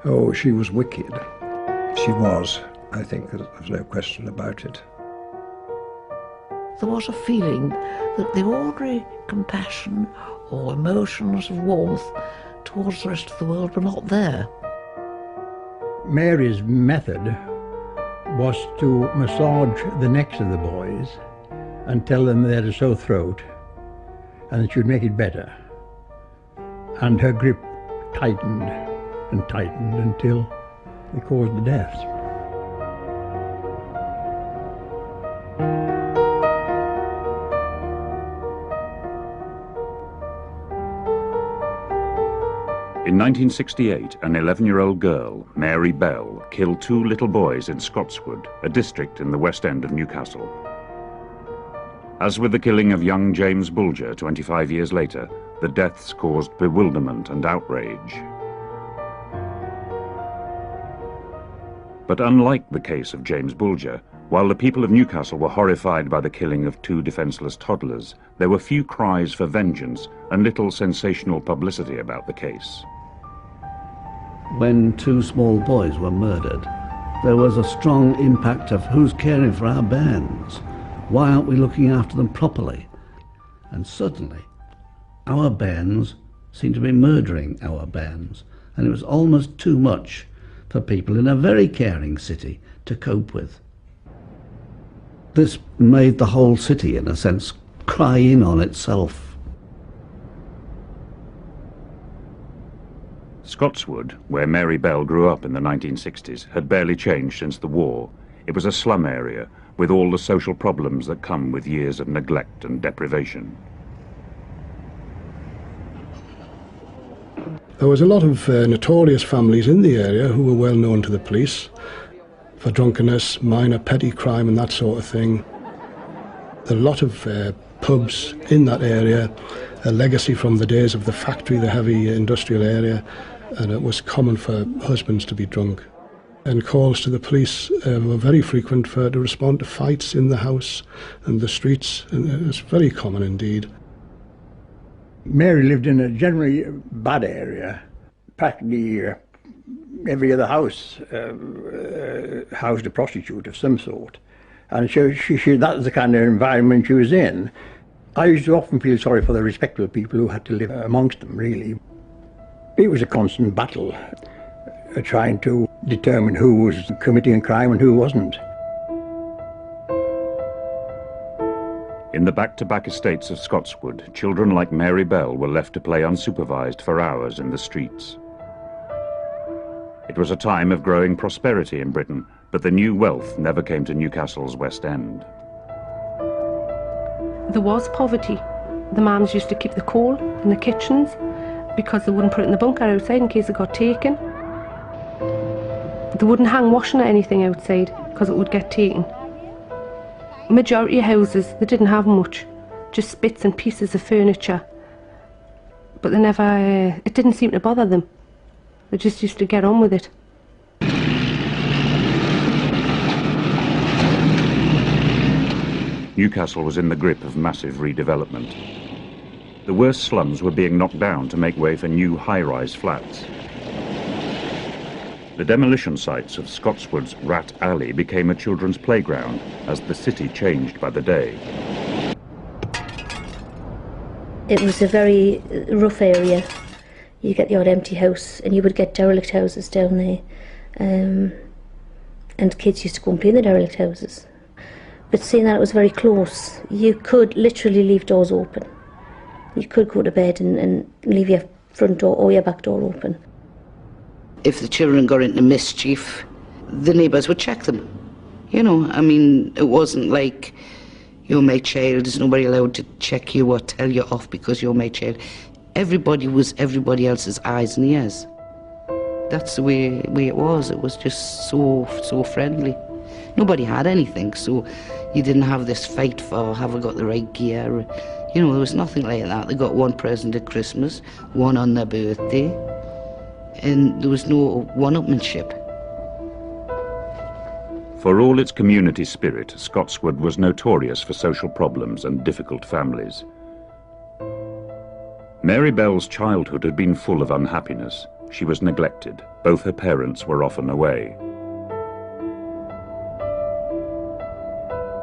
Oh, she was wicked. She was, I think, there's no question about it. There was a feeling that the ordinary compassion or emotions of warmth towards the rest of the world were not there. Mary's method was to massage the necks of the boys and tell them they had a sore throat and that she would make it better. And her grip tightened and tightened until they caused the deaths. In 1968, an 11-year-old girl, Mary Bell, killed 2 little boys in Scotswood, a district in the West End of Newcastle. As with the killing of young James Bulger 25 years later, the deaths caused bewilderment and outrage. But unlike the case of James Bulger, while the people of Newcastle were horrified by the killing of 2 defenceless toddlers, there were few cries for vengeance and little sensational publicity about the case. When 2 small boys were murdered, there was a strong impact of who's caring for our bairns? Why aren't we looking after them properly? And suddenly, our bairns seemed to be murdering our bairns, and it was almost too much for people in a very caring city to cope with. This made the whole city, in a sense, cry in on itself. Scotswood, where Mary Bell grew up in the 1960s, had barely changed since the war. It was a slum area with all the social problems that come with years of neglect and deprivation. There was a lot of notorious families in the area who were well known to the police for drunkenness, minor petty crime and that sort of thing. A lot of pubs in that area, a legacy from the days of the factory, the heavy industrial area, and it was common for husbands to be drunk. And calls to the police were very frequent to respond to fights in the house and the streets, and it was very common indeed. Mary lived in a generally bad area. Practically every other house housed a prostitute of some sort. And so that was the kind of environment she was in. I used to often feel sorry for the respectable people who had to live amongst them, really. It was a constant battle, trying to determine who was committing a crime and who wasn't. In the back-to-back estates of Scotswood, children like Mary Bell were left to play unsupervised for hours in the streets. It was a time of growing prosperity in Britain, but the new wealth never came to Newcastle's West End. There was poverty. The mums used to keep the coal in the kitchens because they wouldn't put it in the bunker outside in case it got taken. They wouldn't hang washing or anything outside because it would get taken. Majority of houses, they didn't have much, just bits and pieces of furniture. But they never, it didn't seem to bother them. They just used to get on with it. Newcastle was in the grip of massive redevelopment. The worst slums were being knocked down to make way for new high-rise flats. The demolition sites of Scotswood's Rat Alley became a children's playground as the city changed by the day. It was a very rough area. You get the odd empty house, and you would get derelict houses down there. And kids used to go and play in the derelict houses. But seeing that it was very close, you could literally leave doors open. You could go to bed and leave your front door or your back door open. If the children got into mischief, the neighbours would check them. You know, I mean, it wasn't like, you're my child, is nobody allowed to check you or tell you off because you're my child. Everybody was everybody else's eyes and ears. That's the way it was. It was just so friendly. Nobody had anything, so you didn't have this fight for have I got the right gear. You know, there was nothing like that. They got one present at Christmas, one on their birthday, and there was no one-upmanship. For all its community spirit, Scotswood was notorious for social problems and difficult families. Mary Bell's childhood had been full of unhappiness. She was neglected, Both her parents were often away.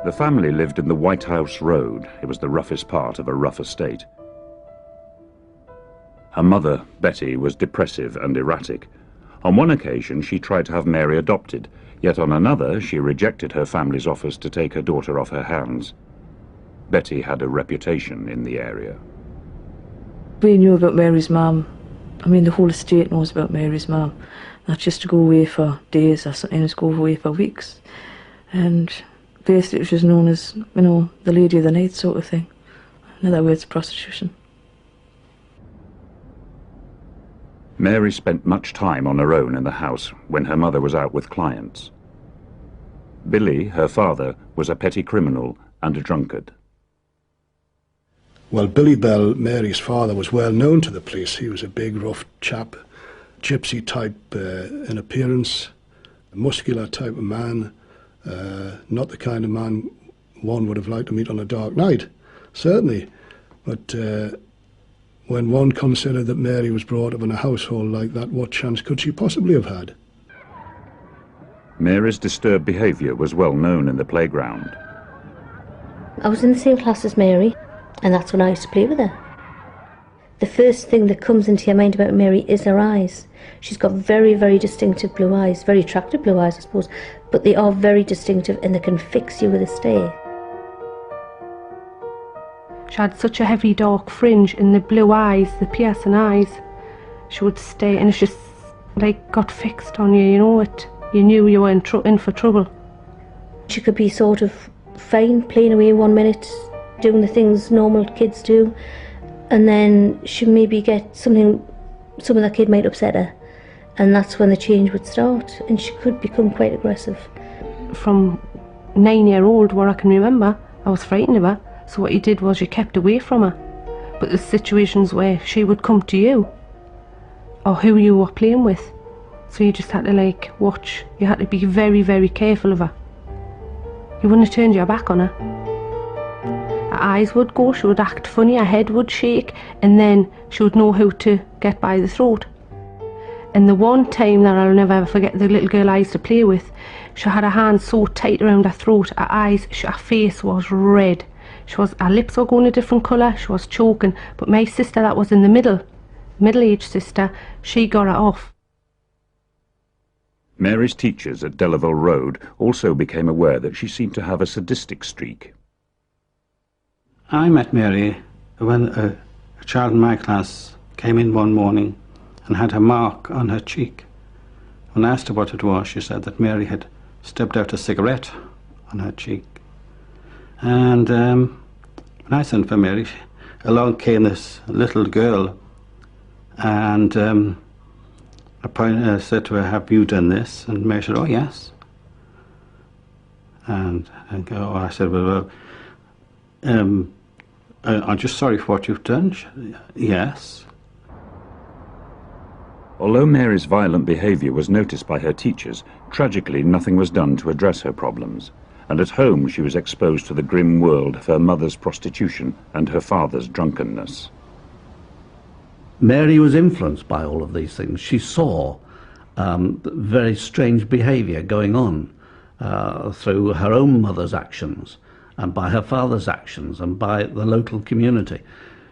The family lived in the White House Road. It was the roughest part of a rough estate. Her mother, Betty, was depressive and erratic. On one occasion, she tried to have Mary adopted, yet on another, she rejected her family's offers to take her daughter off her hands. Betty had a reputation in the area. We knew about Mary's mum. I mean, the whole estate knows about Mary's mum. Not just to go away for days or sometimes go away for weeks. And basically she was known as, you know, the lady of the night sort of thing. In other words, prostitution. Mary spent much time on her own in the house when her mother was out with clients. Billy, her father, was a petty criminal and a drunkard. Well, Billy Bell, Mary's father, was well known to the police. He was a big, rough chap, gypsy type in appearance, a muscular type of man, not the kind of man one would have liked to meet on a dark night, certainly. But when one considered that Mary was brought up in a household like that, what chance could she possibly have had? Mary's disturbed behaviour was well known in the playground. I was in the same class as Mary, and that's when I used to play with her. The first thing that comes into your mind about Mary is her eyes. She's got very, very distinctive blue eyes, very attractive blue eyes, I suppose, but they are very distinctive and they can fix you with a stare. She had such a heavy dark fringe in the blue eyes, the piercing eyes. She would stay and it just like got fixed on you, you know it. You knew you were in for trouble. She could be sort of fine, playing away 1 minute, doing the things normal kids do, and then she'd maybe get some of that kid might upset her, and that's when the change would start, and she could become quite aggressive. From 9-year-old, where I can remember, I was frightened of her. So what you did was you kept away from her. But there's situations where she would come to you, or who you were playing with. So you just had to like watch. You had to be very, very careful of her. You wouldn't have turned your back on her. Her eyes would go, she would act funny, her head would shake, and then she would know how to get by the throat. And the one time that I'll never ever forget, the little girl I used to play with, she had her hands so tight around her throat, her eyes, her face was red. Her lips were going a different colour, she was choking, but my sister that was in the middle-aged sister, she got her off. Mary's teachers at Delaval Road also became aware that she seemed to have a sadistic streak. I met Mary when a child in my class came in one morning and had a mark on her cheek. When I asked her what it was, she said that Mary had stubbed out a cigarette on her cheek. And when I sent for Mary, along came this little girl, and I said to her, "Have you done this?" And Mary said, "Oh, yes." And I said, "Well, I'm just sorry for what you've done." She said, "Yes." Although Mary's violent behaviour was noticed by her teachers, tragically nothing was done to address her problems. And at home she was exposed to the grim world of her mother's prostitution and her father's drunkenness. Mary was influenced by all of these things. She saw very strange behaviour going on through her own mother's actions and by her father's actions and by the local community.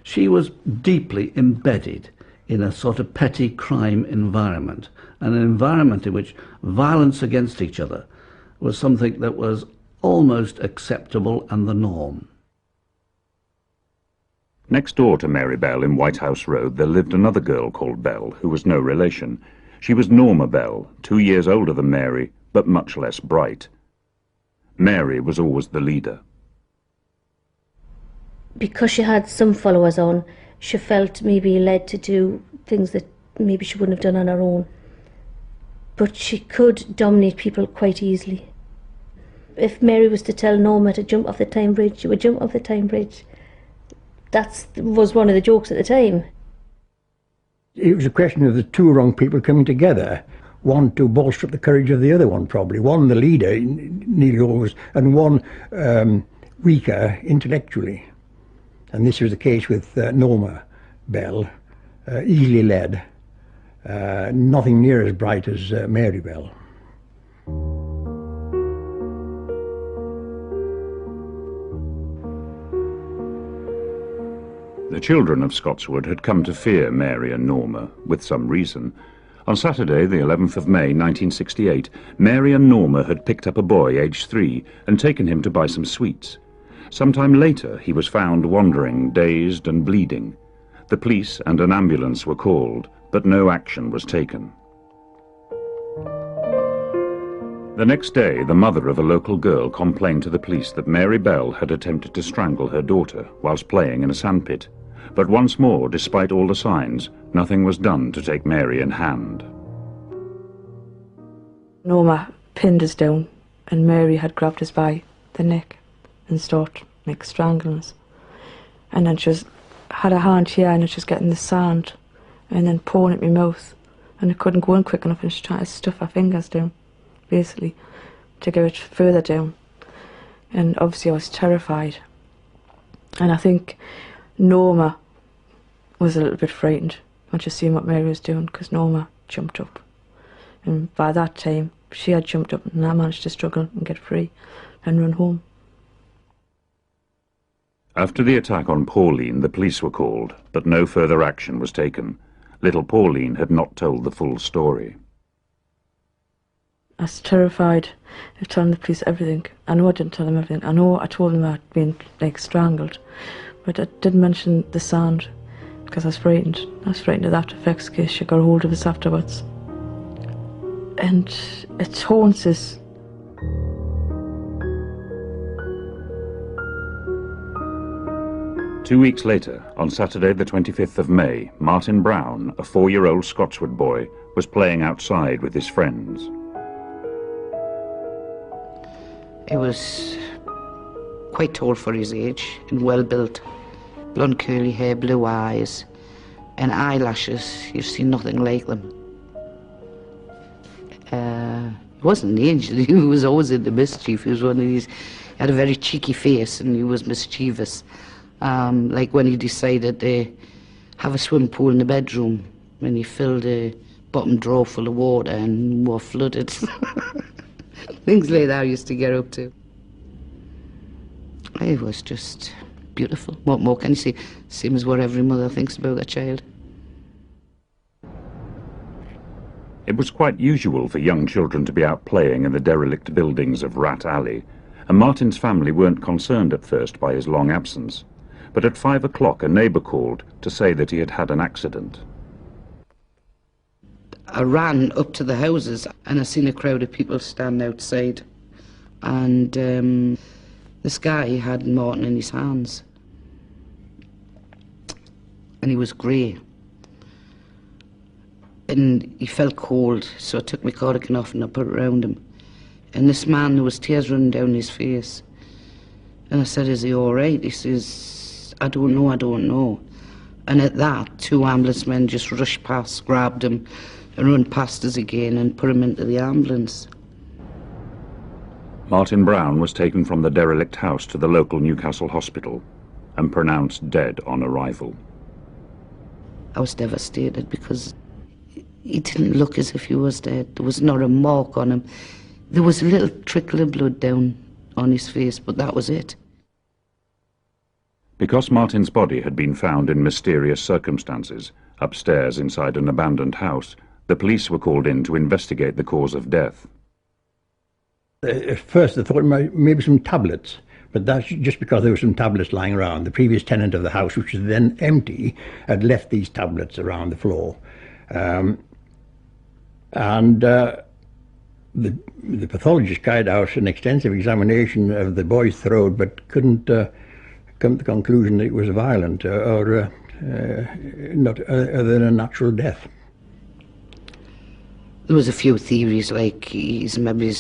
She was deeply embedded in a sort of petty crime environment, an environment in which violence against each other was something that was almost acceptable and the norm. Next door to Mary Bell in White House Road there lived another girl called Bell who was no relation. She was Norma Bell, 2 years older than Mary, but much less bright. Mary was always the leader. Because she had some followers on, she felt maybe led to do things that maybe she wouldn't have done on her own. But she could dominate people quite easily. If Mary was to tell Norma to jump off the Tyne Bridge, she would jump off the Tyne Bridge. That was one of the jokes at the time. It was a question of the two wrong people coming together, one to bolster up the courage of the other one probably, one the leader, nearly always, and one weaker intellectually. And this was the case with Norma Bell, easily led, Nothing near as bright as Mary Bell. The children of Scotswood had come to fear Mary and Norma, with some reason. On Saturday, the 11th of May, 1968, Mary and Norma had picked up a boy aged 3 and taken him to buy some sweets. Sometime later, he was found wandering, dazed and bleeding. The police and an ambulance were called, but no action was taken. The next day, the mother of a local girl complained to the police that Mary Bell had attempted to strangle her daughter whilst playing in a sandpit. But once more, despite all the signs, nothing was done to take Mary in hand. Norma pinned us down, and Mary had grabbed us by the neck and started strangling us. And then she had her hand here and she was getting the sand and then pouring it in my mouth, and I couldn't go in quick enough, and she tried to stuff her fingers down, basically, to get it further down. And obviously I was terrified. And I think Norma was a little bit frightened when she seen what Mary was doing, because Norma jumped up. And by that time, she had jumped up and I managed to struggle and get free and run home. After the attack on Pauline, the police were called, but no further action was taken. Little Pauline had not told the full story. I was terrified of telling the police everything. I know I didn't tell them everything. I know I told them I'd been strangled, but I didn't mention the sand because I was frightened. I was frightened of that effects in case she got hold of us afterwards. And it haunts us. Two weeks later, on Saturday the 25th of May, Martin Brown, a 4-year-old Scotswood boy, was playing outside with his friends. He was quite tall for his age and well built. Blonde curly hair, blue eyes, and eyelashes. You've seen nothing like them. He wasn't an angel, he was always into mischief. He was one of these, he had a very cheeky face and he was mischievous. Like when he decided to have a swim pool in the bedroom, when he filled a bottom drawer full of water and were flooded. Things like that I used to get up to. It was just beautiful. What more can you say? Same as what every mother thinks about their child. It was quite usual for young children to be out playing in the derelict buildings of Rat Alley, and Martin's family weren't concerned at first by his long absence. But at 5 o'clock a neighbour called to say that he had had an accident. I ran up to the houses and I seen a crowd of people stand outside, and this guy had Martin in his hands and he was grey and he felt cold, so I took my cardigan off and I put it around him, and this man, there was tears running down his face, and I said, "Is he all right?" He says, I don't know. And at that, 2 ambulance men just rushed past, grabbed him and run past us again and put him into the ambulance. Martin Brown was taken from the derelict house to the local Newcastle hospital and pronounced dead on arrival. I was devastated because he didn't look as if he was dead. There was not a mark on him. There was a little trickle of blood down on his face, but that was it. Because Martin's body had been found in mysterious circumstances, upstairs inside an abandoned house, the police were called in to investigate the cause of death. At first they thought maybe some tablets, but that's just because there were some tablets lying around. The previous tenant of the house, which was then empty, had left these tablets around the floor. The pathologist carried out an extensive examination of the boy's throat, but couldn't come to the conclusion that it was violent or not other than a natural death. There was a few theories, like he's maybe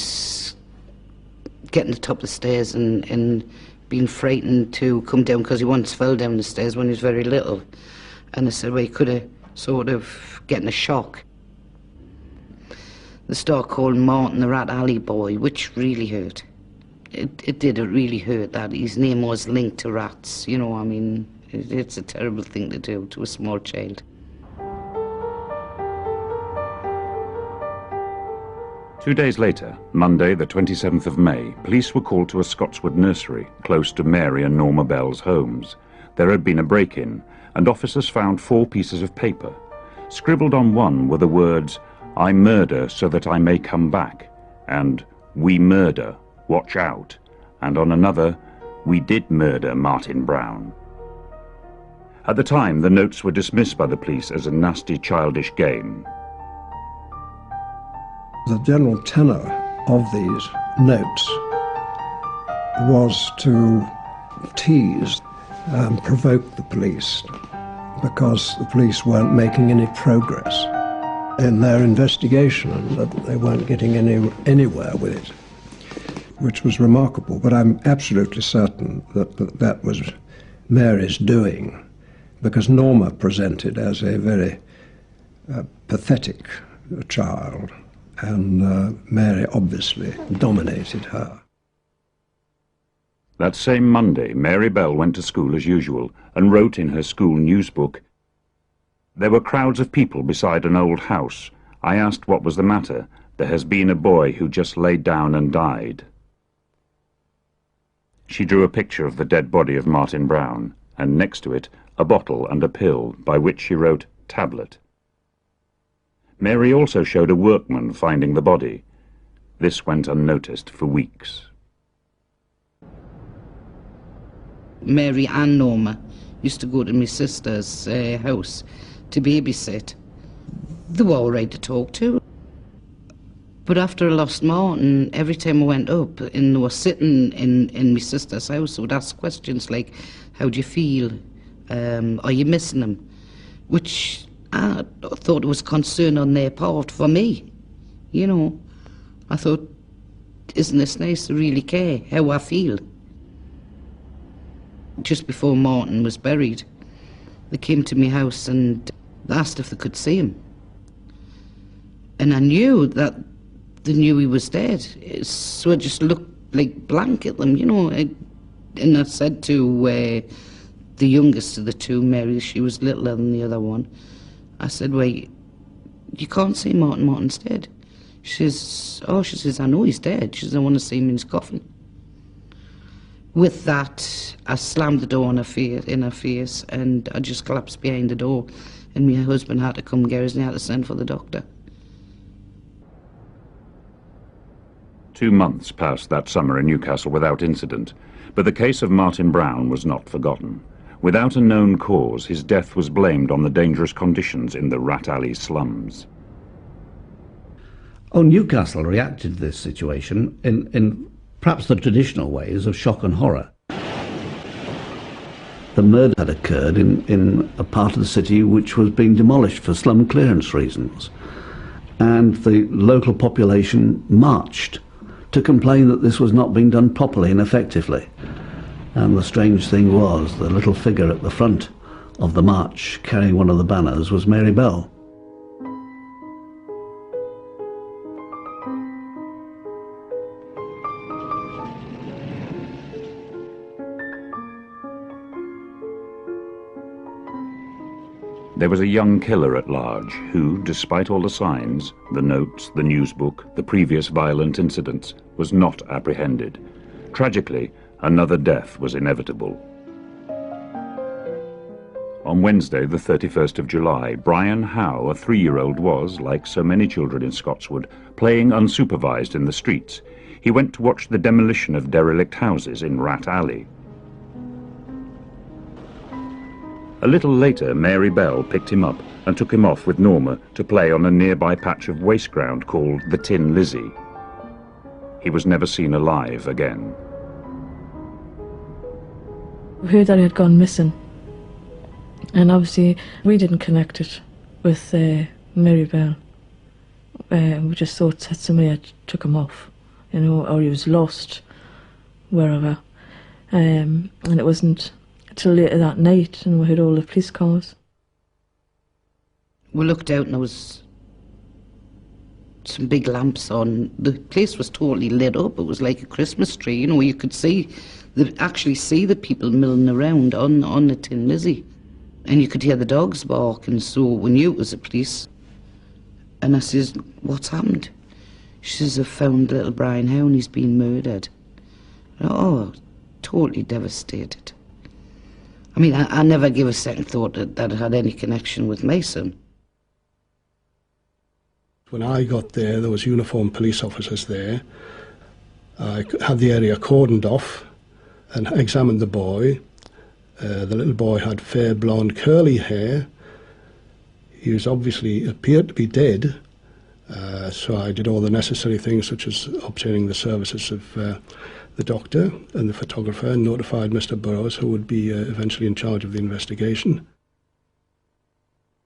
getting to the top of the stairs and being frightened to come down because he once fell down the stairs when he was very little. And I said, well, he could have sort of getting a shock. They started calling Martin the Rat Alley boy, which really hurt. It really hurt that his name was linked to rats, you know, I mean, it's a terrible thing to do to a small child. 2 days later, Monday the 27th of May, police were called to a Scotswood nursery close to Mary and Norma Bell's homes. There had been a break-in, and officers found 4 pieces of paper. Scribbled on one were the words, "I murder so that I may come back," and "We murder, watch out," and on another, "We did murder Martin Brown." At the time, the notes were dismissed by the police as a nasty, childish game. The general tenor of these notes was to tease and provoke the police, because the police weren't making any progress in their investigation and that they weren't getting anywhere with it, which was remarkable. But I'm absolutely certain that was Mary's doing, because Norma presented as a very pathetic child, and Mary obviously dominated her. That same Monday, Mary Bell went to school as usual and wrote in her school newsbook, "There were crowds of people beside an old house. I asked what was the matter. There has been a boy who just laid down and died." She drew a picture of the dead body of Martin Brown, and next to it, a bottle and a pill, by which she wrote, "Tablet." Mary also showed a workman finding the body. This went unnoticed for weeks. Mary and Norma used to go to my sister's house to babysit. They were all right to talk to. But after I lost Martin, every time I went up and they were sitting in my sister's house, they would ask questions like, "How do you feel? Are you missing him?" Which I thought it was concern on their part for me. You know, I thought, isn't this nice to really care how I feel? Just before Martin was buried, they came to my house and they asked if they could see him. And I knew that they knew he was dead, so I just looked like blank at them, you know. And I said to the youngest of the two, Mary, she was littler than the other one, I said, "Well, you can't see Martin, Martin's dead." She says, "I know he's dead." She says, "I want to see him in his coffin." With that, I slammed the door in her face, and I just collapsed behind the door, and my husband had to come get us and he had to send for the doctor. 2 months passed that summer in Newcastle without incident, but the case of Martin Brown was not forgotten. Without a known cause, his death was blamed on the dangerous conditions in the Rat Alley slums. Oh, Newcastle reacted to this situation in perhaps the traditional ways of shock and horror. The murder had occurred in a part of the city which was being demolished for slum clearance reasons, and the local population marched to complain that this was not being done properly and effectively. And the strange thing was, the little figure at the front of the march carrying one of the banners was Mary Bell. There was a young killer at large who, despite all the signs, the notes, the newsbook, the previous violent incidents, was not apprehended. Tragically, another death was inevitable. On Wednesday, the 31st of July, Brian Howe, a 3-year-old, was, like so many children in Scotswood, playing unsupervised in the streets. He went to watch the demolition of derelict houses in Rat Alley. A little later, Mary Bell picked him up and took him off with Norma to play on a nearby patch of waste ground called the Tin Lizzie. He was never seen alive again. We heard that he had gone missing, and obviously we didn't connect it with Mary Bell. We just thought that somebody had took him off, you know, or he was lost wherever. And it wasn't till later that night, and we heard all the police cars. We looked out and there was some big lamps on. The place was totally lit up. It was like a Christmas tree, you know. You could actually see the people milling around on the Tin Lizzie, and you could hear the dogs bark, and so we knew it was the police. And I says, "What's happened?" She says, I've found little Brian Howe and he's been murdered. Oh, totally devastated. I mean, I never gave a second thought that it had any connection with my son. When I got there was uniformed police officers there. I had the area cordoned off and examined the boy. The little boy had fair blonde curly hair. He was obviously appeared to be dead, so I did all the necessary things such as obtaining the services of the doctor and the photographer and notified Mr. Burrows, who would be eventually in charge of the investigation.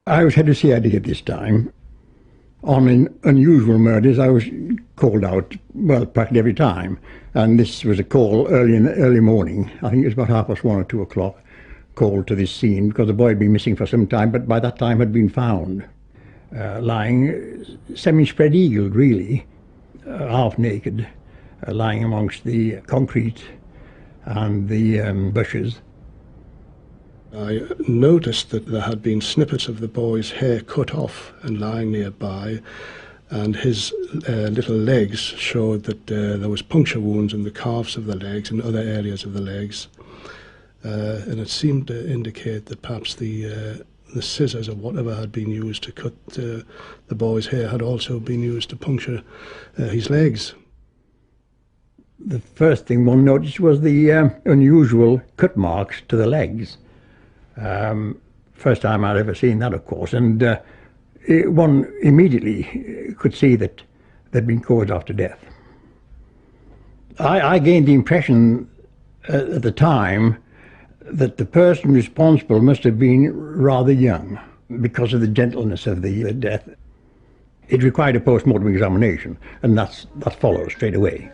I was head of CID at this time. On unusual murders, I was called out, well, practically every time. And this was a call early in the early morning. I think it was about 1:30 or 2 o'clock, called to this scene because the boy had been missing for some time, but by that time had been found, lying semi-spread eagled, really, half naked, lying amongst the concrete and the bushes. I noticed that there had been snippets of the boy's hair cut off and lying nearby, and his little legs showed that there was puncture wounds in the calves of the legs and other areas of the legs, and it seemed to indicate that perhaps the scissors or whatever had been used to cut the boy's hair had also been used to puncture his legs. The first thing one noticed was the unusual cut marks to the legs. First time I'd ever seen that, of course, and one immediately could see that they'd been caused after death. I gained the impression at the time that the person responsible must have been rather young because of the gentleness of the death. It required a post-mortem examination, and that follows straight away.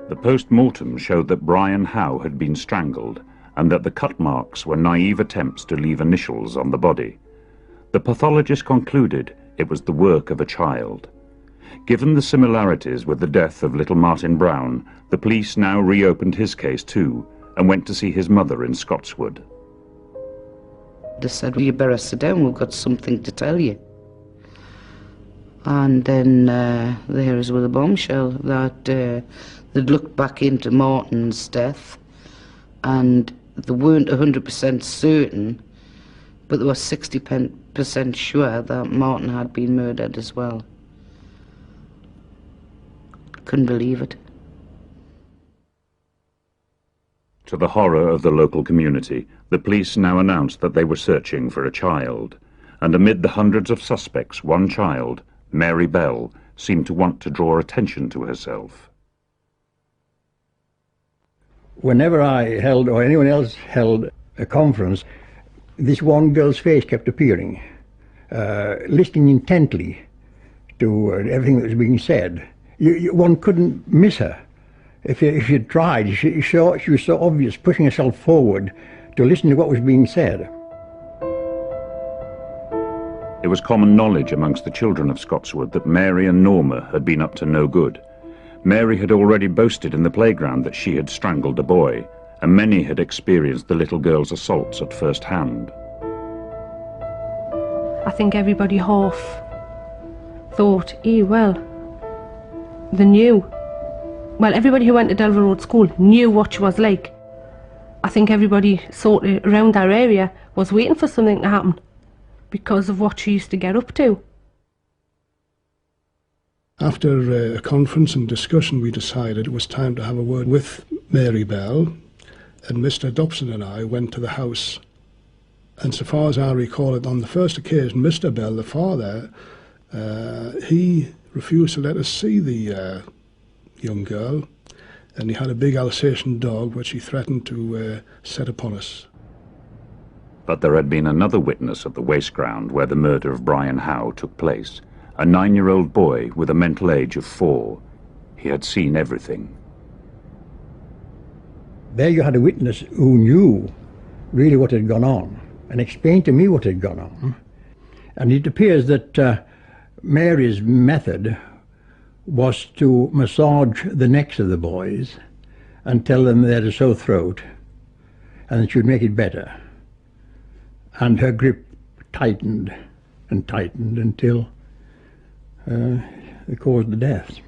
The post-mortem showed that Brian Howe had been strangled and that the cut marks were naive attempts to leave initials on the body. The pathologist concluded it was the work of a child. Given the similarities with the death of little Martin Brown, the police now reopened his case too and went to see his mother in Scotswood. They said, well, you better sit down, we've got something to tell you. And then there was with a bombshell that they'd looked back into Martin's death and they weren't 100% certain, but they were 60% sure that Martin had been murdered as well. Couldn't believe it. To the horror of the local community, the police now announced that they were searching for a child, and amid the hundreds of suspects, one child, Mary Bell, seemed to want to draw attention to herself. Whenever I held, or anyone else held, a conference, this one girl's face kept appearing, listening intently to everything that was being said. One couldn't miss her. If you tried, she was so obvious, pushing herself forward to listen to what was being said. It was common knowledge amongst the children of Scotswood that Mary and Norma had been up to no good. Mary had already boasted in the playground that she had strangled a boy, and many had experienced the little girl's assaults at first hand. I think everybody half thought, well, they knew. Well, everybody who went to Delver Road School knew what she was like. I think everybody sort of around our area was waiting for something to happen because of what she used to get up to. After a conference and discussion, we decided it was time to have a word with Mary Bell, and Mr. Dobson and I went to the house. And so far as I recall it, on the first occasion, Mr. Bell, the father, he refused to let us see the young girl, and he had a big Alsatian dog which he threatened to set upon us. But there had been another witness at the waste ground where the murder of Brian Howe took place, a 9-year-old boy with a mental age of 4. He had seen everything. There you had a witness who knew really what had gone on and explained to me what had gone on. And it appears that Mary's method was to massage the necks of the boys and tell them they had a sore throat and that she would make it better. And her grip tightened and tightened until they caused the death.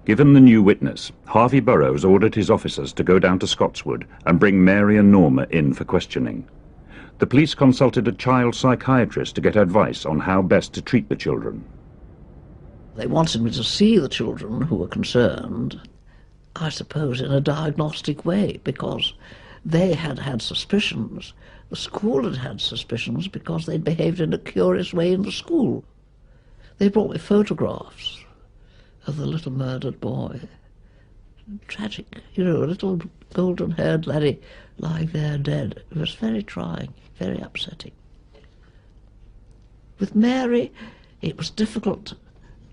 Given the new witness, Harvey Burrows ordered his officers to go down to Scotswood and bring Mary and Norma in for questioning. The police consulted a child psychiatrist to get advice on how best to treat the children. They wanted me to see the children who were concerned, I suppose in a diagnostic way, because they had had suspicions. The school had had suspicions because they'd behaved in a curious way in the school. They brought me photographs of the little murdered boy. Tragic, you know, a little golden-haired laddie lying there dead. It was very trying, very upsetting. With Mary, it was difficult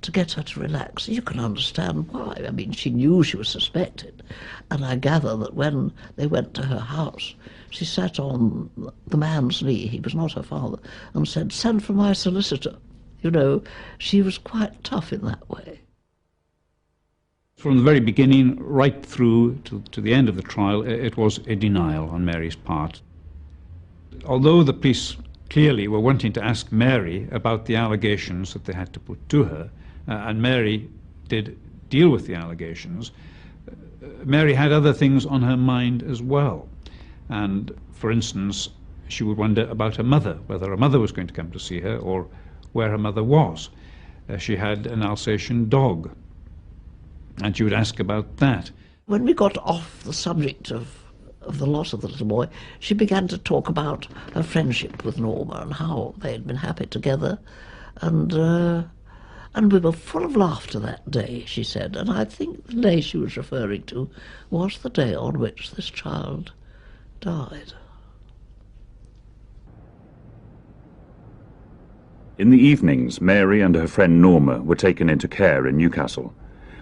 to get her to relax. You can understand why. I mean, she knew she was suspected, and I gather that when they went to her house, she sat on the man's knee, he was not her father, and said, "Send for my solicitor." You know, she was quite tough in that way. From the very beginning, right through to the end of the trial, it was a denial on Mary's part. Although the police clearly were wanting to ask Mary about the allegations that they had to put to her, and Mary did deal with the allegations, Mary had other things on her mind as well. And, for instance, she would wonder about her mother, whether her mother was going to come to see her or where her mother was. She had an Alsatian dog, and she would ask about that. When we got off the subject of the loss of the little boy, she began to talk about her friendship with Norma and how they had been happy together, and we were full of laughter that day, she said, and I think the day she was referring to was the day on which this child died. In the evenings, Mary and her friend Norma were taken into care in Newcastle.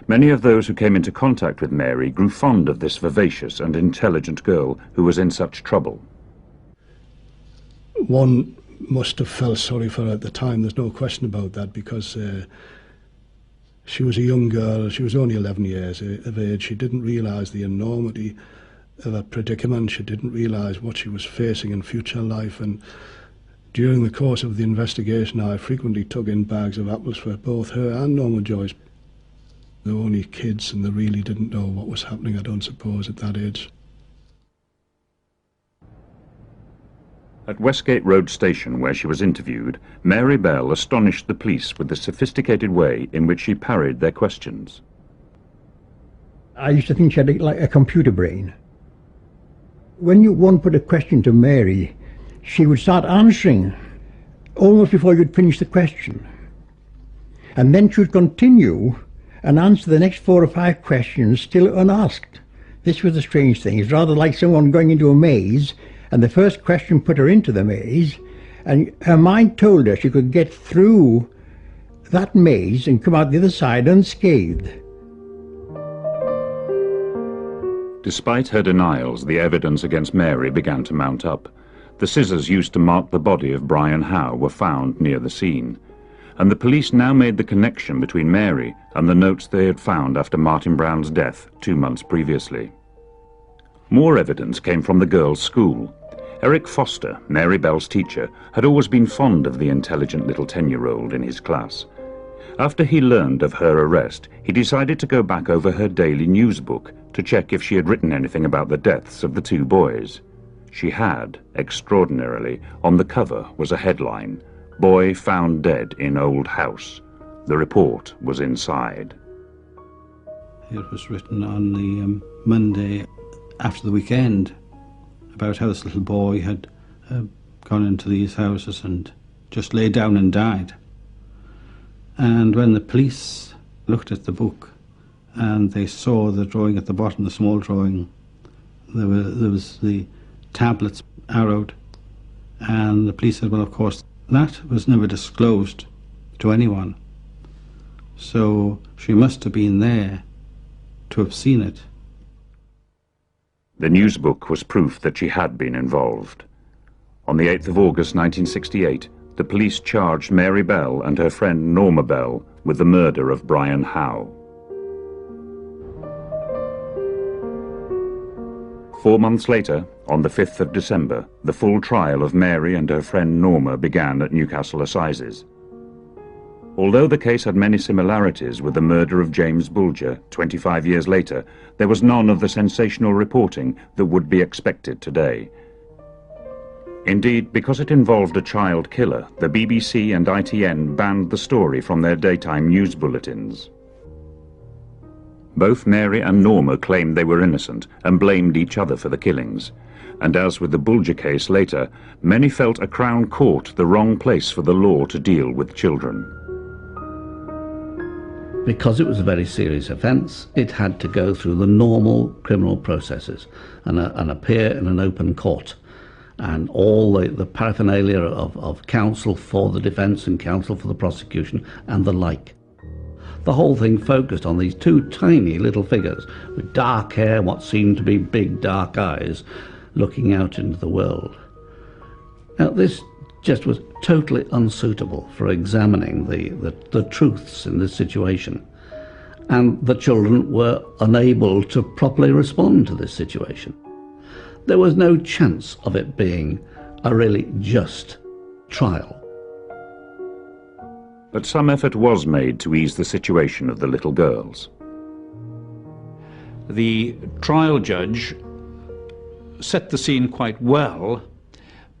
Many of those who came into contact with Mary grew fond of this vivacious and intelligent girl who was in such trouble. One must have felt sorry for her at the time, there's no question about that, because she was a young girl, she was only 11 years of age, she didn't realise the enormity of her predicament, she didn't realise what she was facing in future life, and during the course of the investigation I frequently took in bags of apples for both her and Norma Joyce. They were only kids and they really didn't know what was happening, I don't suppose, at that age. At Westgate Road Station, where she was interviewed, Mary Bell astonished the police with the sophisticated way in which she parried their questions. I used to think she had like a computer brain. When one put a question to Mary, she would start answering almost before you'd finish the question. And then she would continue and answer the next 4 or 5 questions still unasked. This was a strange thing. It's rather like someone going into a maze, and the first question put her into the maze, and her mind told her she could get through that maze and come out the other side unscathed. Despite her denials, the evidence against Mary began to mount up. The scissors used to mark the body of Brian Howe were found near the scene, and the police now made the connection between Mary and the notes they had found after Martin Brown's death 2 months previously. More evidence came from the girls' school. Eric Foster, Mary Bell's teacher, had always been fond of the intelligent little 10-year-old in his class. After he learned of her arrest, he decided to go back over her daily news book to check if she had written anything about the deaths of the 2 boys. She had, extraordinarily. On the cover was a headline, "Boy found dead in old house." The report was inside. It was written on the Monday after the weekend about how this little boy had gone into these houses and just lay down and died. And when the police looked at the book and they saw the drawing at the bottom, the small drawing, there was the tablets arrowed, and the police said, well, of course, that was never disclosed to anyone, so she must have been there to have seen it. The news book was proof that she had been involved. On the 8th of August 1968, the police charged Mary Bell and her friend Norma Bell with the murder of Brian Howe. 4 months later, on the 5th of December, the full trial of Mary and her friend Norma began at Newcastle Assizes. Although the case had many similarities with the murder of James Bulger 25 years later, there was none of the sensational reporting that would be expected today. Indeed, because it involved a child killer, the BBC and ITN banned the story from their daytime news bulletins. Both Mary and Norma claimed they were innocent and blamed each other for the killings. And as with the Bulger case later, many felt a Crown Court the wrong place for the law to deal with children. Because it was a very serious offence, it had to go through the normal criminal processes and appear in an open court. And all the paraphernalia of counsel for the defence and counsel for the prosecution and the like. The whole thing focused on these two tiny little figures with dark hair, what seemed to be big dark eyes, looking out into the world. Now this just was totally unsuitable for examining the truths in this situation. And the children were unable to properly respond to this situation. There was no chance of it being a really just trial. But some effort was made to ease the situation of the little girls. The trial judge set the scene quite well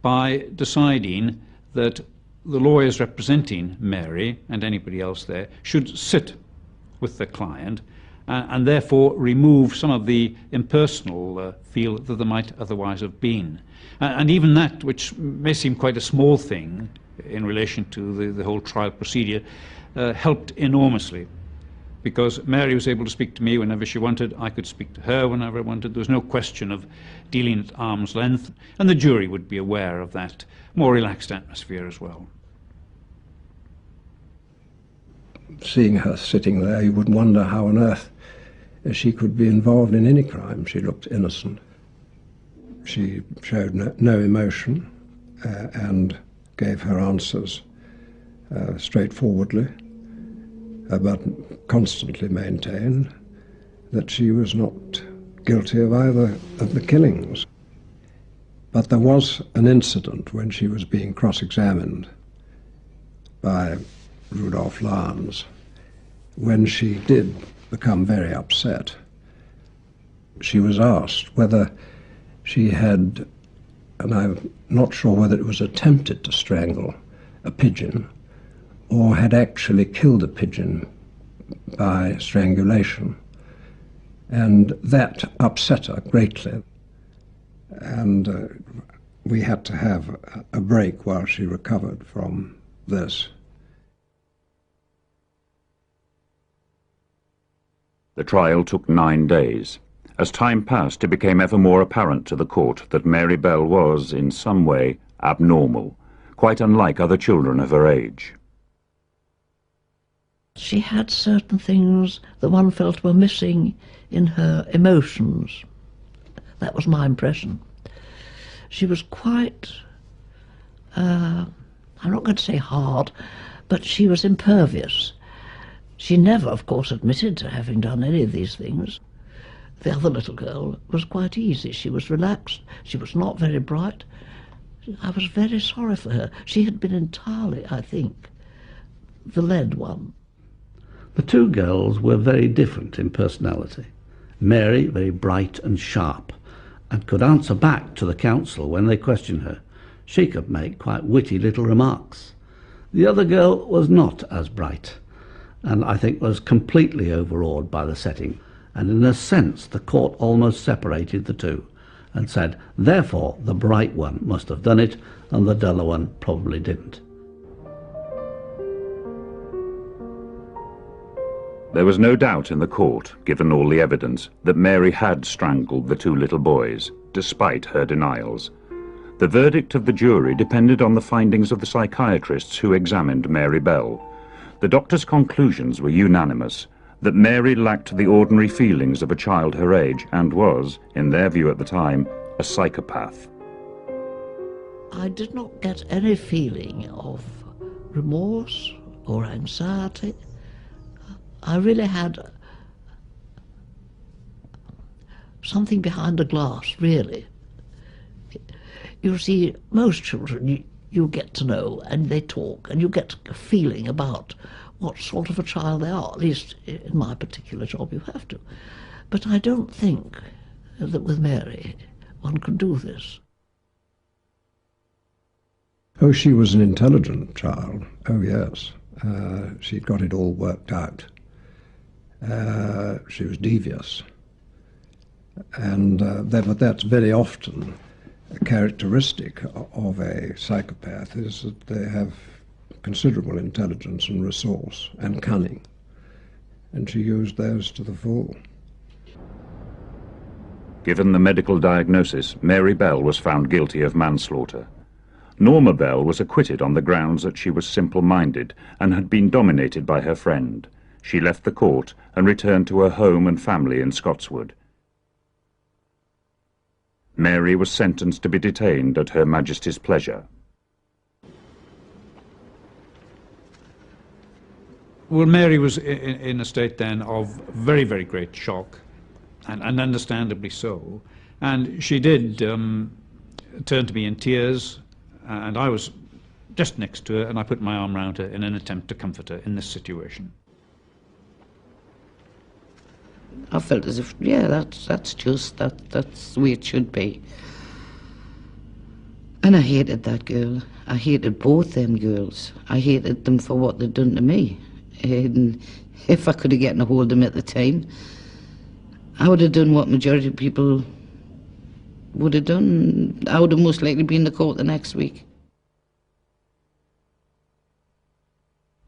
by deciding that the lawyers representing Mary and anybody else there should sit with the client and therefore remove some of the impersonal feel that there might otherwise have been. And even that, which may seem quite a small thing in relation to the whole trial procedure, helped enormously, because Mary was able to speak to me whenever she wanted, I could speak to her whenever I wanted. There was no question of dealing at arm's length, and the jury would be aware of that more relaxed atmosphere as well. Seeing her sitting there, you would wonder how on earth she could be involved in any crime. She looked innocent. She showed no emotion and gave her answers straightforwardly, but constantly maintained that she was not guilty of either of the killings. But there was an incident when she was being cross-examined by Rudolph Lyons, when she did become very upset. She was asked whether she had, and I'm not sure whether it was attempted to strangle a pigeon or had actually killed a pigeon by strangulation. And that upset her greatly. And we had to have a break while she recovered from this. The trial took 9 days. As time passed, it became ever more apparent to the court that Mary Bell was, in some way, abnormal, quite unlike other children of her age. She had certain things that one felt were missing in her emotions. That was my impression. She was quite, I'm not going to say hard, but she was impervious. She never, of course, admitted to having done any of these things. The other little girl was quite easy. She was relaxed. She was not very bright. I was very sorry for her. She had been entirely, I think, the led one. The two girls were very different in personality. Mary, very bright and sharp, and could answer back to the counsel when they questioned her. She could make quite witty little remarks. The other girl was not as bright, and I think was completely overawed by the setting. And in a sense, the court almost separated the two and said, therefore, the bright one must have done it, and the duller one probably didn't. There was no doubt in the court, given all the evidence, that Mary had strangled the two little boys, despite her denials. The verdict of the jury depended on the findings of the psychiatrists who examined Mary Bell. The doctors' conclusions were unanimous, that Mary lacked the ordinary feelings of a child her age and was, in their view at the time, a psychopath. I did not get any feeling of remorse or anxiety. I really had something behind a glass, really. You see, most children you get to know, and they talk, and you get a feeling about what sort of a child they are. At least in my particular job you have to. But I don't think that with Mary one could do this. Oh, she was an intelligent child. Oh, yes. She'd got it all worked out. She was devious. And that's very often a characteristic of a psychopath, is that they have considerable intelligence and resource and cunning. And she used those to the full. Given the medical diagnosis, Mary Bell was found guilty of manslaughter. Norma Bell was acquitted on the grounds that she was simple-minded and had been dominated by her friend. She left the court and returned to her home and family in Scotswood. Mary was sentenced to be detained at Her Majesty's pleasure. Well, Mary was in a state then of very, very great shock, and understandably so. And she did turn to me in tears, and I was just next to her, and I put my arm around her in an attempt to comfort her in this situation. I felt as if, yeah, that's the way it should be. And I hated that girl. I hated both them girls. I hated them for what they'd done to me. And if I could have gotten a hold of them at the time, I would have done what majority of people would have done. I would have most likely been in the court the next week.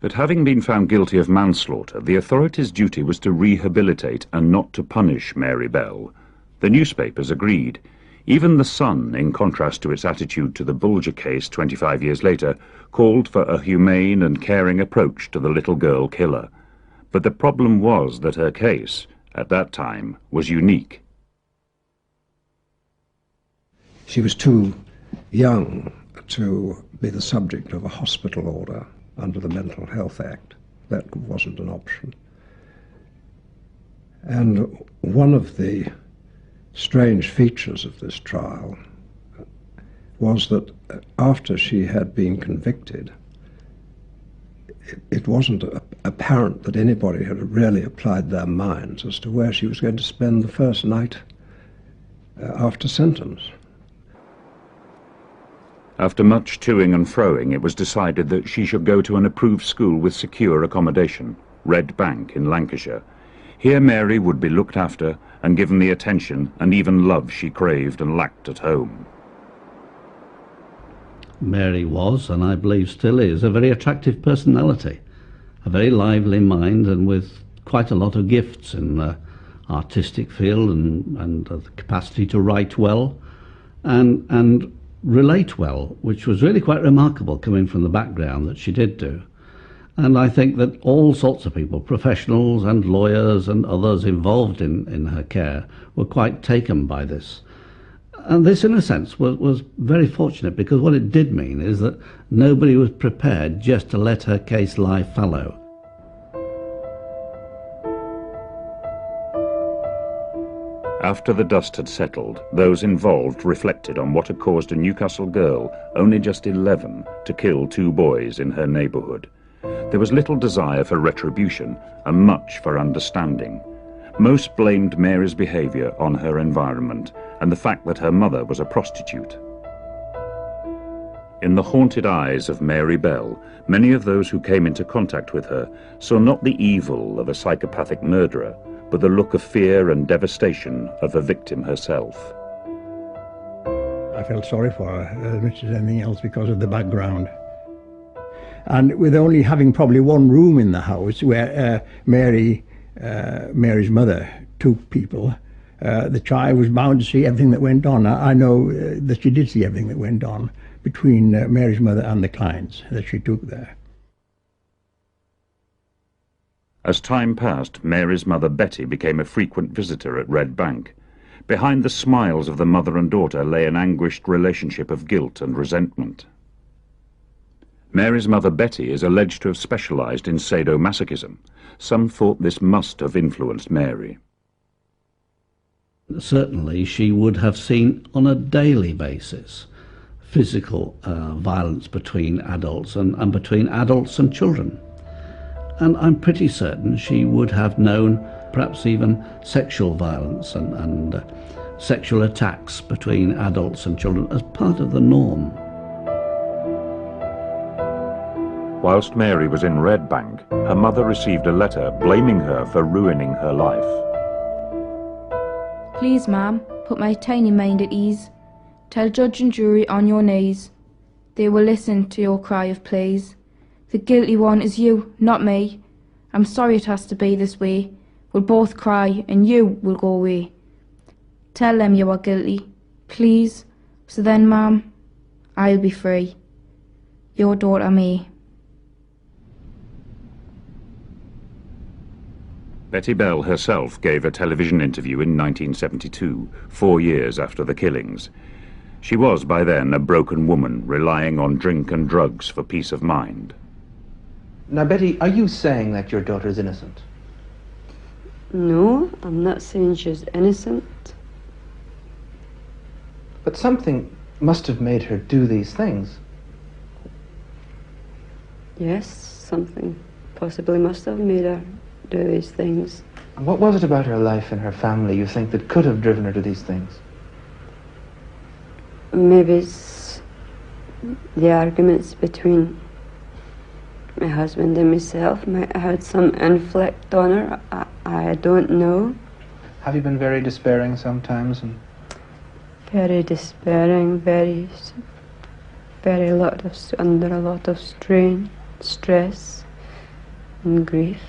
But having been found guilty of manslaughter, the authorities' duty was to rehabilitate and not to punish Mary Bell. The newspapers agreed. Even The Sun, in contrast to its attitude to the Bulger case 25 years later, called for a humane and caring approach to the little girl killer. But the problem was that her case, at that time, was unique. She was too young to be the subject of a hospital order under the Mental Health Act. That wasn't an option. And one of the strange features of this trial was that after she had been convicted, it wasn't apparent that anybody had really applied their minds as to where she was going to spend the first night after sentence. After much toing and froing, it was decided that she should go to an approved school with secure accommodation, Red Bank in Lancashire. Here Mary would be looked after and given the attention and even love she craved and lacked at home. Mary was, and I believe still is, a very attractive personality, a very lively mind, and with quite a lot of gifts in the artistic field and the capacity to write well and relate well, which was really quite remarkable coming from the background that she did do. And I think that all sorts of people, professionals and lawyers and others involved in her care, were quite taken by this. And this, in a sense, was very fortunate, because what it did mean is that nobody was prepared just to let her case lie fallow. After the dust had settled, those involved reflected on what had caused a Newcastle girl, only just 11, to kill 2 boys in her neighbourhood. There was little desire for retribution and much for understanding. Most blamed Mary's behaviour on her environment and the fact that her mother was a prostitute. In the haunted eyes of Mary Bell, many of those who came into contact with her saw not the evil of a psychopathic murderer, but the look of fear and devastation of the victim herself. I felt sorry for her as much as anything else because of the background. And with only having probably one room in the house where Mary's mother took people, the child was bound to see everything that went on. I know that she did see everything that went on between Mary's mother and the clients that she took there. As time passed, Mary's mother Betty became a frequent visitor at Red Bank. Behind the smiles of the mother and daughter lay an anguished relationship of guilt and resentment. Mary's mother Betty is alleged to have specialised in sadomasochism. Some thought this must have influenced Mary. Certainly she would have seen on a daily basis physical violence between adults and between adults and children. And I'm pretty certain she would have known perhaps even sexual violence and sexual attacks between adults and children as part of the norm. Whilst Mary was in Red Bank, her mother received a letter blaming her for ruining her life. Please, ma'am, put my tiny mind at ease. Tell judge and jury on your knees. They will listen to your cry of please. The guilty one is you, not me. I'm sorry it has to be this way. We'll both cry and you will go away. Tell them you are guilty, please. So then, ma'am, I'll be free. Your daughter, May. Betty Bell herself gave a television interview in 1972, 4 years after the killings. She was by then a broken woman, relying on drink and drugs for peace of mind. Now, Betty, are you saying that your daughter is innocent? No, I'm not saying she's innocent. But something must have made her do these things. Yes, something possibly must have made her do these things. What was it about her life and her family you think that could have driven her to these things? Maybe it's the arguments between my husband and myself might have had some inflict on her. I don't know. Have you been very despairing sometimes? Very despairing, very under a lot of strain, stress, and grief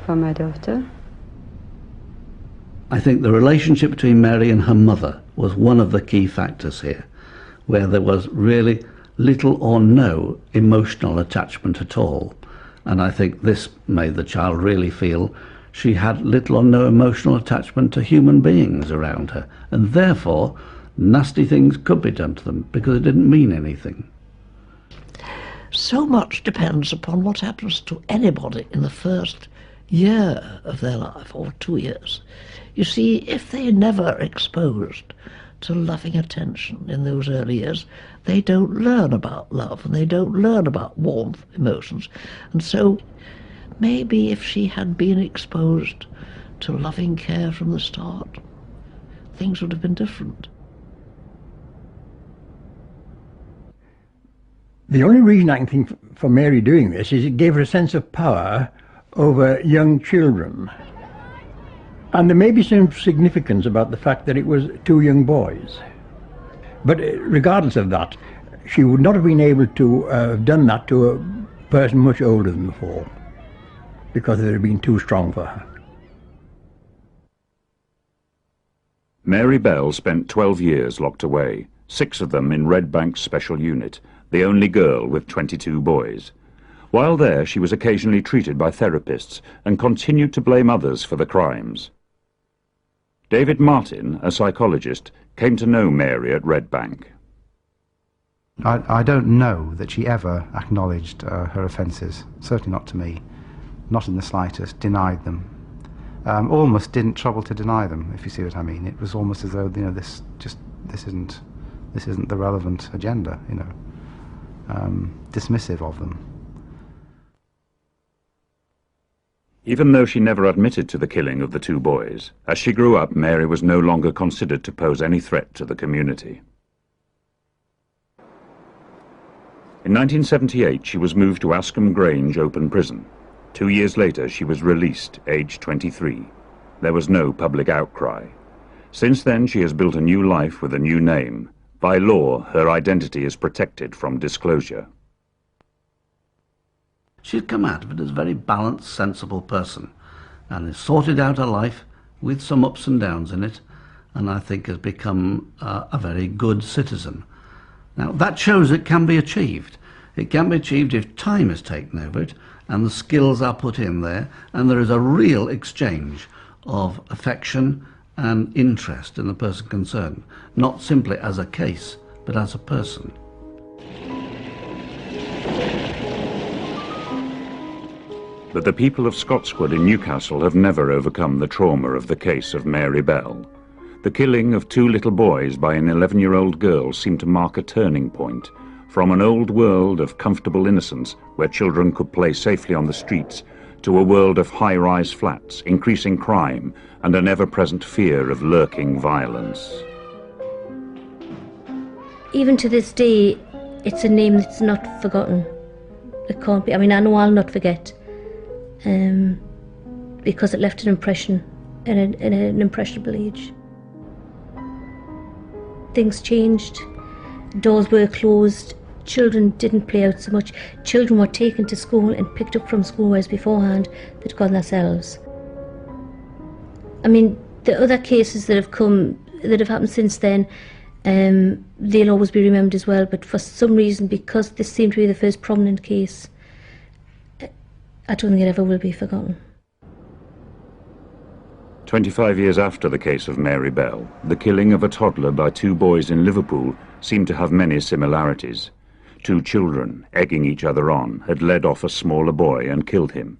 for my daughter. I think the relationship between Mary and her mother was one of the key factors here, where there was really little or no emotional attachment at all. And I think this made the child really feel she had little or no emotional attachment to human beings around her, and therefore nasty things could be done to them because it didn't mean anything. So much depends upon what happens to anybody in the first year of their life, or 2 years. You see, if they're never exposed to loving attention in those early years, they don't learn about love and they don't learn about warmth, emotions. And so maybe if she had been exposed to loving care from the start, things would have been different. The only reason I can think for Mary doing this is it gave her a sense of power over young children. And there may be some significance about the fact that it was 2 young boys. But regardless of that, she would not have been able to have done that to a person much older than the 4, because it would have been too strong for her. Mary Bell spent 12 years locked away, 6 of them in Red Bank's special unit, the only girl with 22 boys. While there, she was occasionally treated by therapists and continued to blame others for the crimes. David Martin, a psychologist, came to know Mary at Red Bank. I don't know that she ever acknowledged her offences, certainly not to me, not in the slightest, denied them. Almost didn't trouble to deny them, if you see what I mean. It was almost as though, this isn't the relevant agenda, dismissive of them. Even though she never admitted to the killing of the 2 boys, as she grew up, Mary was no longer considered to pose any threat to the community. In 1978, she was moved to Ascombe Grange Open Prison. 2 years later, she was released, aged 23. There was no public outcry. Since then, she has built a new life with a new name. By law, her identity is protected from disclosure. She's come out of it as a very balanced, sensible person, and has sorted out her life with some ups and downs in it, and I think has become a very good citizen. Now, that shows it can be achieved. It can be achieved if time is taken over it, and the skills are put in there, and there is a real exchange of affection and interest in the person concerned, not simply as a case, but as a person. But the people of Scotswood in Newcastle have never overcome the trauma of the case of Mary Bell. The killing of 2 little boys by an 11-year-old girl seemed to mark a turning point from an old world of comfortable innocence where children could play safely on the streets to a world of high-rise flats, increasing crime, and an ever-present fear of lurking violence. Even to this day, it's a name that's not forgotten. It can't be. I mean, I know I'll not forget, because it left an impression in an impressionable age. Things changed, doors were closed, children didn't play out so much. Children were taken to school and picked up from school, whereas beforehand they'd gone themselves. I mean, the other cases that have happened since then, they'll always be remembered as well, but for some reason, because this seemed to be the first prominent case, I don't think it ever will be forgotten. 25 years after the case of Mary Bell, the killing of a toddler by 2 boys in Liverpool seemed to have many similarities. 2 children, egging each other on, had led off a smaller boy and killed him.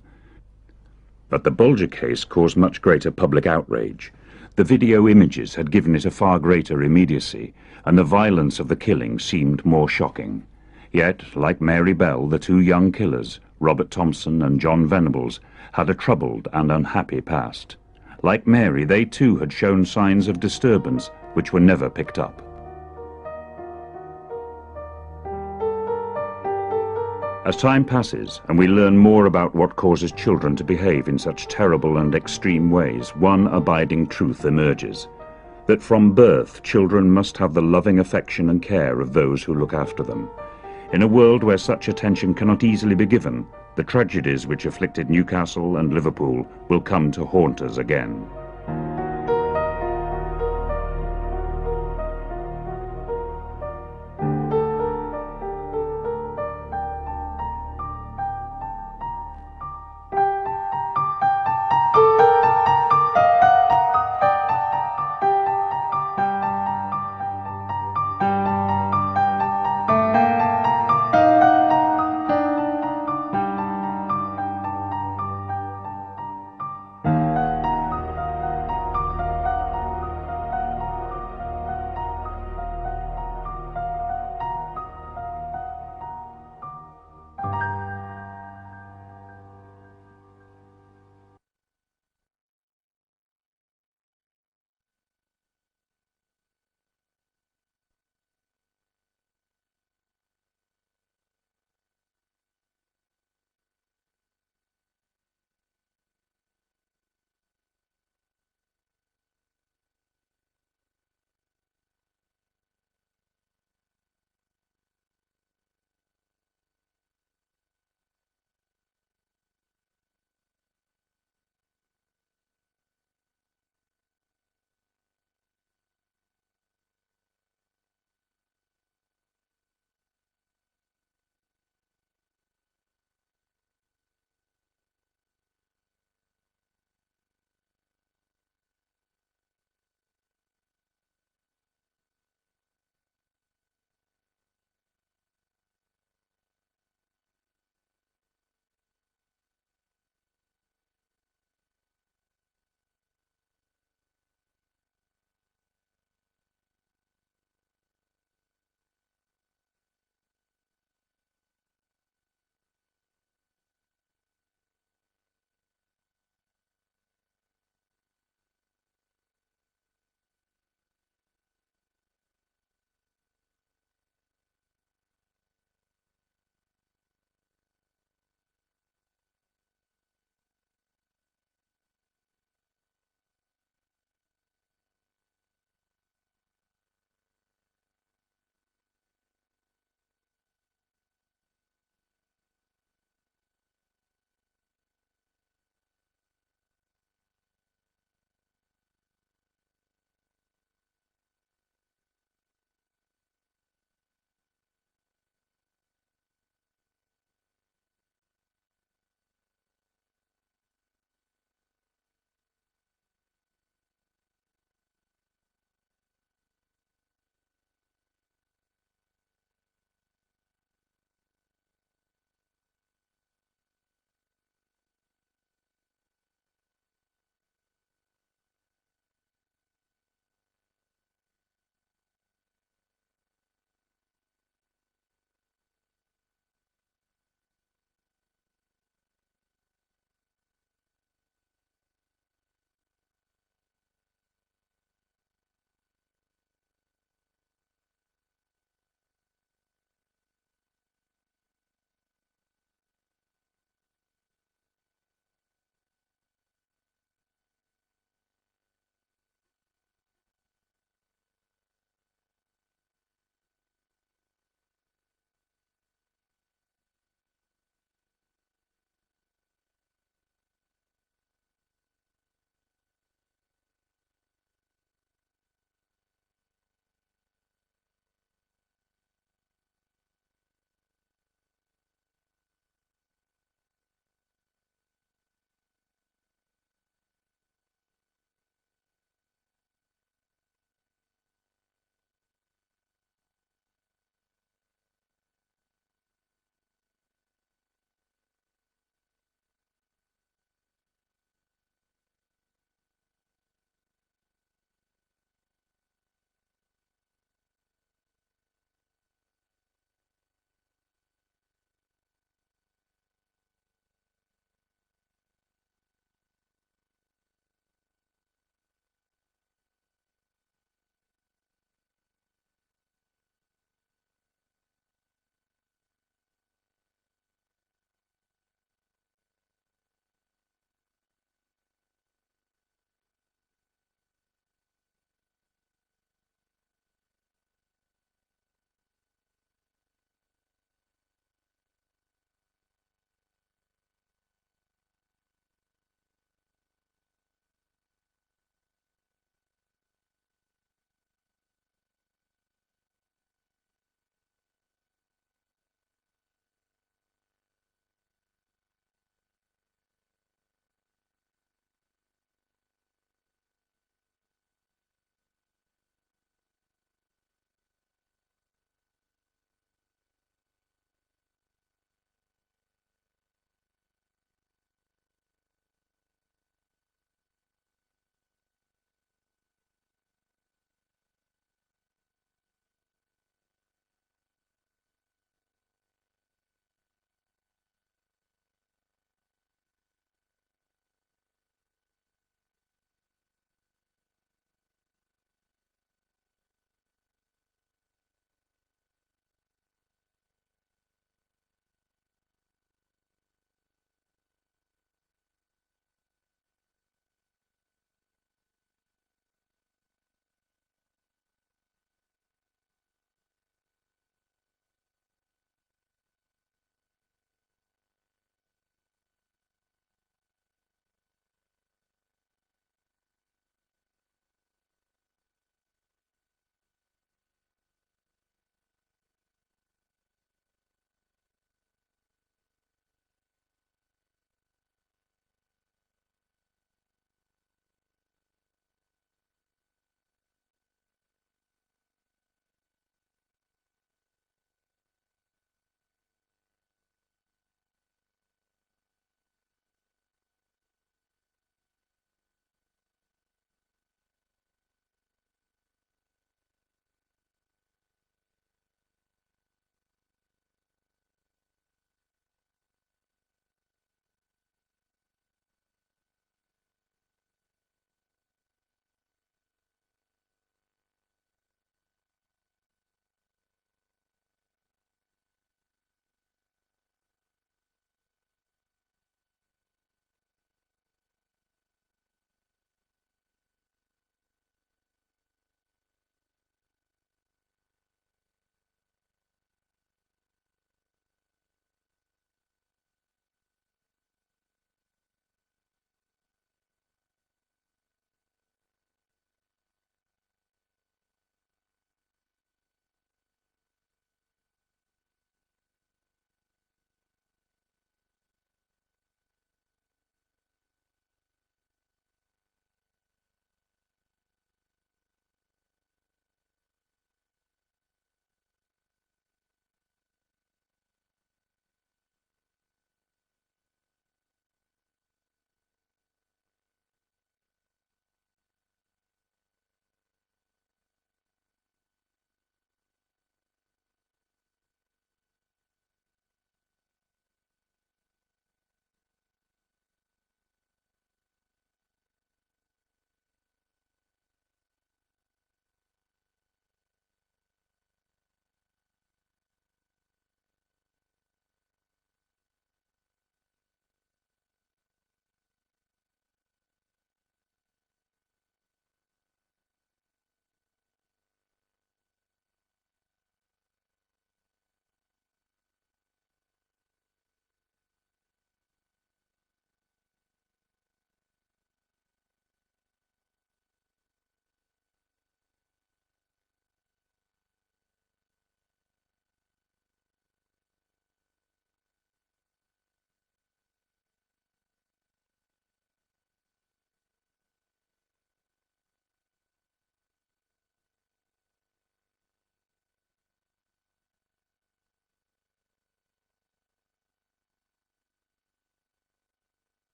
But the Bulger case caused much greater public outrage. The video images had given it a far greater immediacy, and the violence of the killing seemed more shocking. Yet, like Mary Bell, the 2 young killers, Robert Thompson and John Venables, had a troubled and unhappy past. Like Mary, they too had shown signs of disturbance which were never picked up. As time passes and we learn more about what causes children to behave in such terrible and extreme ways, one abiding truth emerges: that from birth children must have the loving affection and care of those who look after them. In a world where such attention cannot easily be given, the tragedies which afflicted Newcastle and Liverpool will come to haunt us again.